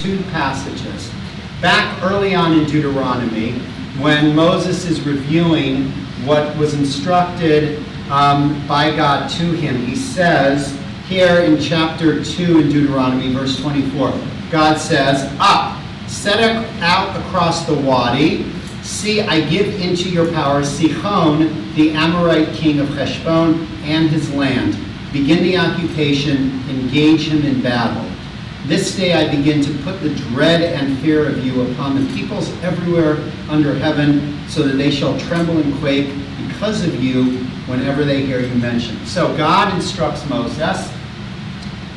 two passages. Back early on in Deuteronomy, when Moses is reviewing what was instructed by God to him, he says here in chapter 2 in Deuteronomy, verse 24, God says, "Up, set out across the wadi. See, I give into your power Sihon, the Amorite king of Heshbon, and his land. Begin the occupation, engage him in battle. This day I begin to put the dread and fear of you upon the peoples everywhere under heaven, so that they shall tremble and quake because of you whenever they hear you mentioned." So God instructs Moses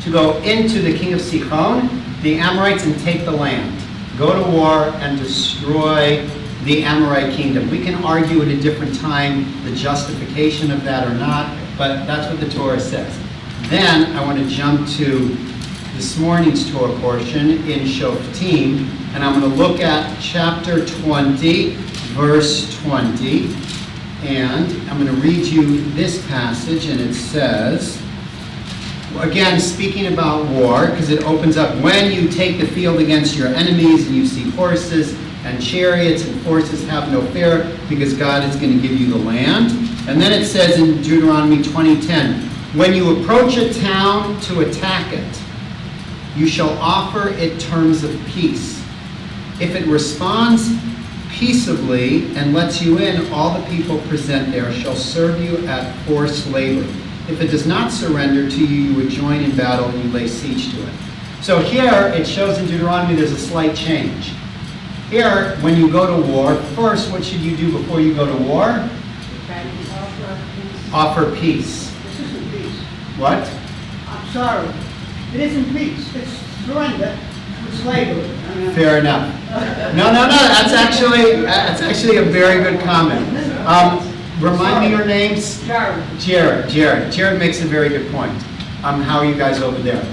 to go into the king of Sihon, the Amorites, and take the land. Go to war and destroy the Amorite kingdom. We can argue at a different time the justification of that or not, but that's what the Torah says. Then I want to jump to this morning's Torah portion in Shoftim, and I'm going to look at chapter 20, verse 20, and I'm going to read you this passage, and it says, again, speaking about war, because it opens up, when you take the field against your enemies and you see horses and chariots and forces, have no fear, because God is going to give you the land. And then it says in Deuteronomy 20:10, when you approach a town to attack it, you shall offer it terms of peace. If it responds peaceably and lets you in, all the people present there shall serve you at forced labor. If it does not surrender to you, you would join in battle and you lay siege to it. So here it shows in Deuteronomy there's a slight change. Here, when you go to war, first, what should you do before you go to war? Offer peace. This isn't peace. What? I'm sorry. It isn't peace. It's surrender to slavery. Fair enough. No. That's actually a very good comment. Remind me your names. Jared. Jared makes a very good point. How are you guys over there?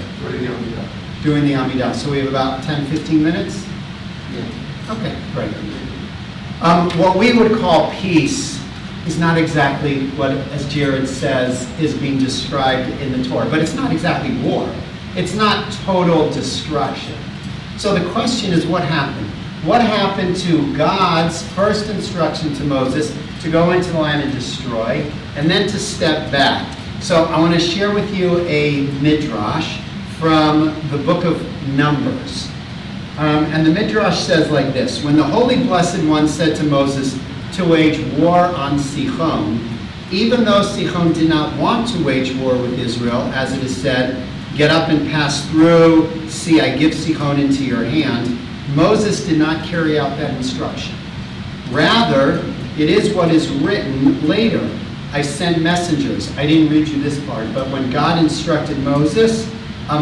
Doing the Amidah. So we have about 10, 15 minutes? Yeah. Okay, great. What we would call peace is not exactly what, as Jared says, is being described in the Torah. But it's not exactly war. It's not total destruction. So the question is, what happened? What happened to God's first instruction to Moses to go into the land and destroy, and then to step back? So I want to share with you a midrash from the book of Numbers. And the midrash says like this: when the Holy Blessed One said to Moses to wage war on Sihon, even though Sihon did not want to wage war with Israel, as it is said, "Get up and pass through. See, I give Sihon into your hand," Moses did not carry out that instruction. Rather, it is what is written later. I sent messengers. I didn't read you this part, but when God instructed Moses,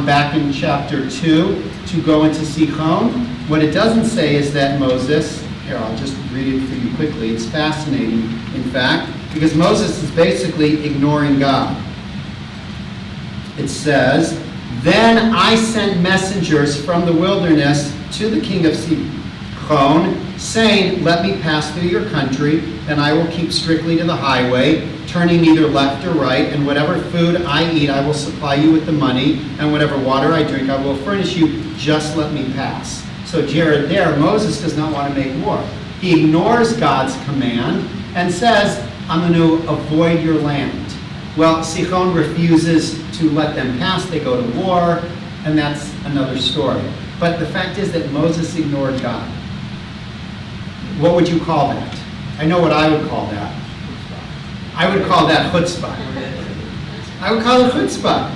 back in chapter 2, to go into Sihon, what it doesn't say is that Moses, here, I'll just read it for you quickly. It's fascinating, in fact, because Moses is basically ignoring God. It says, "Then I sent messengers from the wilderness to the king of Sihon, saying, 'Let me pass through your country, and I will keep strictly to the highway, turning neither left or right, and whatever food I eat I will supply you with the money, and whatever water I drink I will furnish you. Just let me pass.'" So Jared there, Moses does not want to make war. He ignores God's command and says, "I'm going to avoid your land." Well, Sihon refuses to let them pass. They go to war, and that's another story. But the fact is that Moses ignored God. What would you call that? I know what I would call that. I would call that chutzpah. I would call it chutzpah.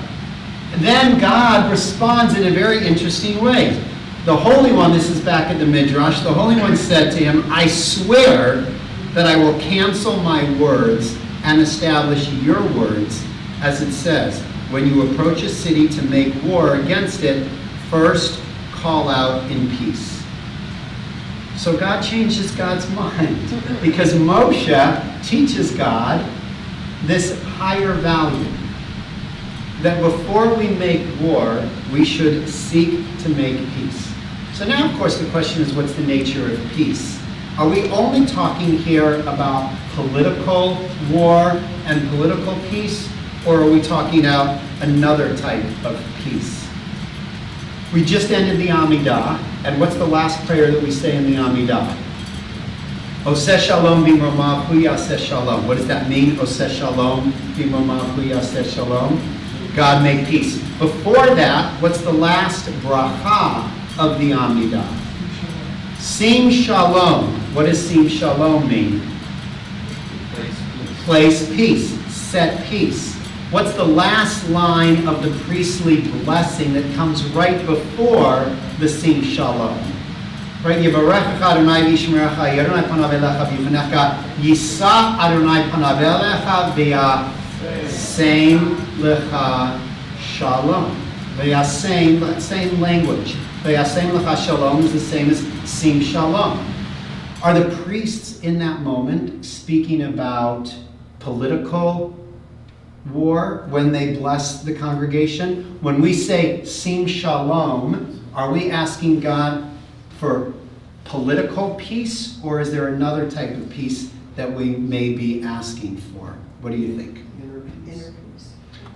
And then God responds in a very interesting way. The Holy One, this is back at the Midrash, the Holy One said to him, "I swear that I will cancel my words and establish your words, as it says, when you approach a city to make war against it, first call out in peace." So God changes God's mind because Moshe teaches God this higher value, that before we make war, we should seek to make peace. So now, of course, the question is, what's the nature of peace? Are we only talking here about political war and political peace, or are we talking about another type of peace? We just ended the Amidah, and what's the last prayer that we say in the Amidah? Oseh shalom b'mromav hu yaseh shalom. What does that mean? Oseh shalom b'mromav hu yaseh shalom. God make peace. Before that, what's the last bracha of the Amidah? Sim shalom. What does sim shalom mean? Place peace. Set peace. What's the last line of the priestly blessing that comes right before the sim shalom? Right? Yivarechecha Adonai v'yishmerecha, Adonai panav elecha v'yifanecha, Yisa Adonai panav elecha v'yaseim lecha shalom. V'yaseim, same language. V'yaseim lecha shalom is the same as sim shalom. Are the priests in that moment speaking about political war when they bless the congregation? When we say sim shalom, are we asking God for political peace, or is there another type of peace that we may be asking for? What do you think? Inner peace.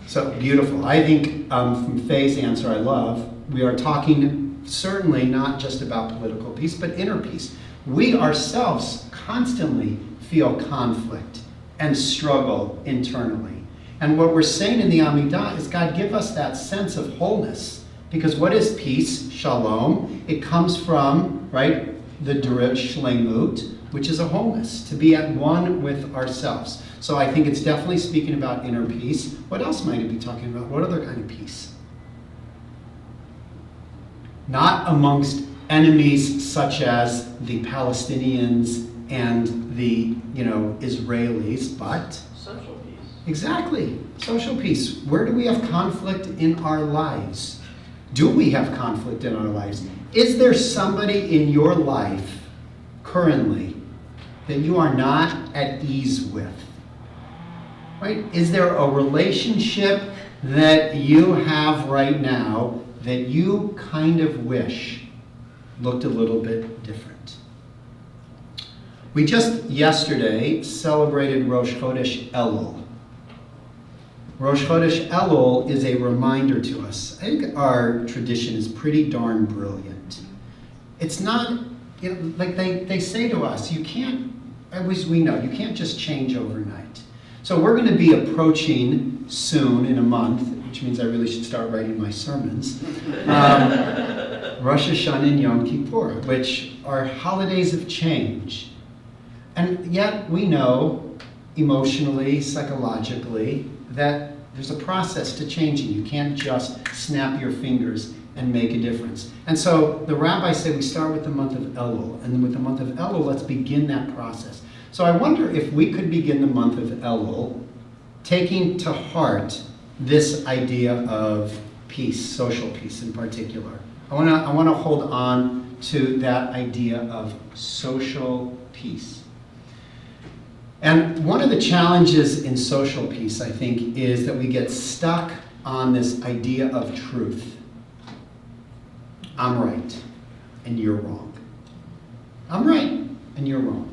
So beautiful. I think from Faye's answer, I love, we are talking certainly not just about political peace, but inner peace. We ourselves constantly feel conflict and struggle internally. And what we're saying in the Amidah is, God, give us that sense of wholeness. Because what is peace? Shalom. It comes from, right, the derived shlemut, which is a wholeness, to be at one with ourselves. So I think it's definitely speaking about inner peace. What else might it be talking about? What other kind of peace? Not amongst enemies such as the Palestinians and the, Israelis, but Social peace. exactly, social peace. Where do we have conflict in our lives? Do we have conflict in our lives? Is there somebody in your life currently that you are not at ease with? Right? Is there a relationship that you have right now that you kind of wish looked a little bit different? We just yesterday celebrated Rosh Chodesh Elul. Rosh Chodesh Elul is a reminder to us. I think our tradition is pretty darn brilliant. It's not, like they say to us, you can't, as we know, you can't just change overnight. So we're going to be approaching soon, in a month, which means I really should start writing my sermons, Rosh Hashanah and Yom Kippur, which are holidays of change. And yet we know, emotionally, psychologically, that there's a process to changing. You can't just snap your fingers and make a difference. And so the rabbis say we start with the month of Elul, and then with the month of Elul, let's begin that process. So I wonder if we could begin the month of Elul taking to heart this idea of peace, social peace in particular. I want to hold on to that idea of social peace. And one of the challenges in social peace, I think, is that we get stuck on this idea of truth. I'm right, and you're wrong. I'm right, and you're wrong.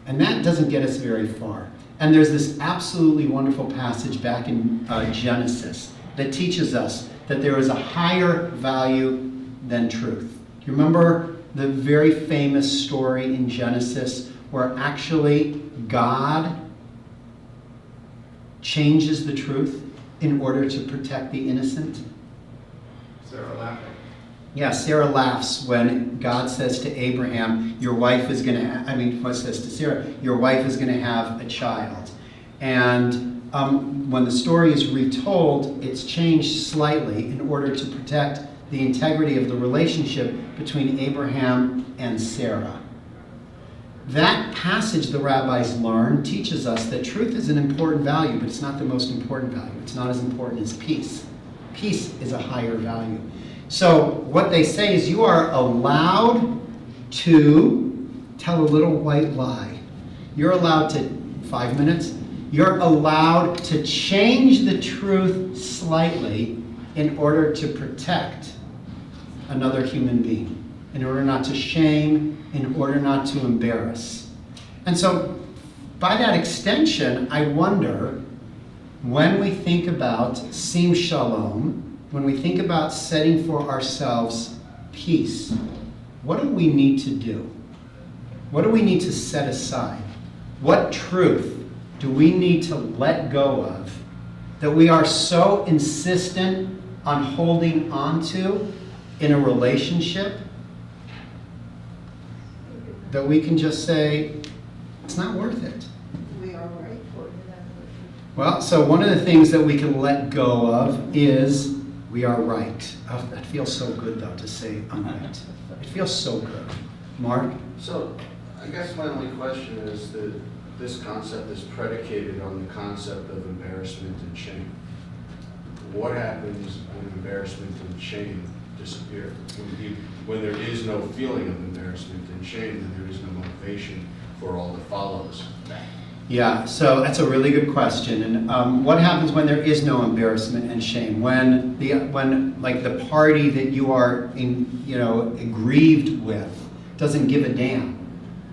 And that doesn't get us very far. And there's this absolutely wonderful passage back in Genesis that teaches us that there is a higher value than truth. Do you remember the very famous story in Genesis where actually God changes the truth in order to protect the innocent? Sarah laughing. Yeah, Sarah laughs when God says to Abraham, your wife is going to, what says to Sarah, your wife is going to have a child. And when the story is retold, it's changed slightly in order to protect the integrity of the relationship between Abraham and Sarah. That passage the rabbis learn teaches us that truth is an important value, but it's not the most important value. It's not as important as peace. Peace is a higher value. So what they say is you are allowed to tell a little white lie. You're allowed to, 5 minutes, you're allowed to change the truth slightly in order to protect another human being, in order not to shame, in order not to embarrass. And so by that extension, I wonder, when we think about Sim Shalom, when we think about setting for ourselves peace, what do we need to do? What do we need to set aside? What truth do we need to let go of that we are so insistent on holding on to in a relationship that we can just say, it's not worth it? We are right for it. Well, so one of the things that we can let go of is we are right. Oh, that feels so good, though, to say I'm right. It feels so good. Mark? So, I guess my only question is that this concept is predicated on the concept of embarrassment and shame. What happens when embarrassment and shame disappear? When there is no feeling of embarrassment and shame, then there is no motivation for all that follows that. Yeah, so that's a really good question. And what happens when there is no embarrassment and shame? When like the party that you are aggrieved with doesn't give a damn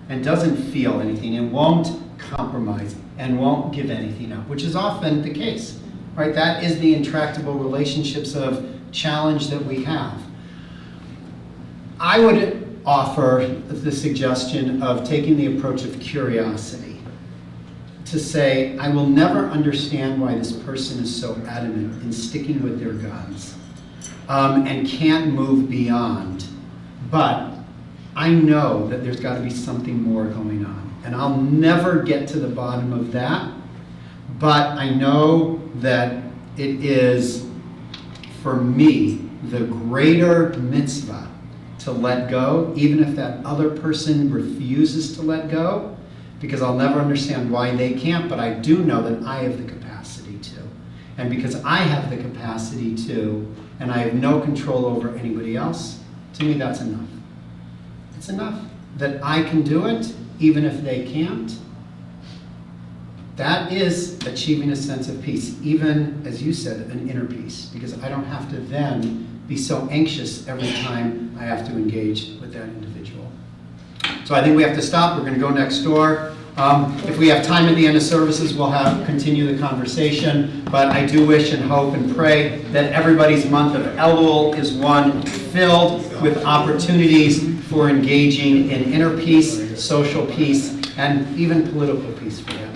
and doesn't feel anything and won't compromise and won't give anything up, which is often the case, right? That is the intractable relationships of challenge that we have. I would offer the suggestion of taking the approach of curiosity to say, I will never understand why this person is so adamant in sticking with their guns and can't move beyond, but I know that there's got to be something more going on. And I'll never get to the bottom of that, but I know that it is, for me, the greater mitzvah to let go, even if that other person refuses to let go, because I'll never understand why they can't, but I do know that I have the capacity to. And because I have the capacity to, and I have no control over anybody else, to me that's enough. It's enough that I can do it, even if they can't. That is achieving a sense of peace, even, as you said, an inner peace, because I don't have to then be so anxious every time I have to engage with that individual. So I think we have to stop. We're going to go next door. If we have time at the end of services, we'll continue the conversation. But I do wish and hope and pray that everybody's month of Elul is one filled with opportunities for engaging in inner peace, social peace, and even political peace for that.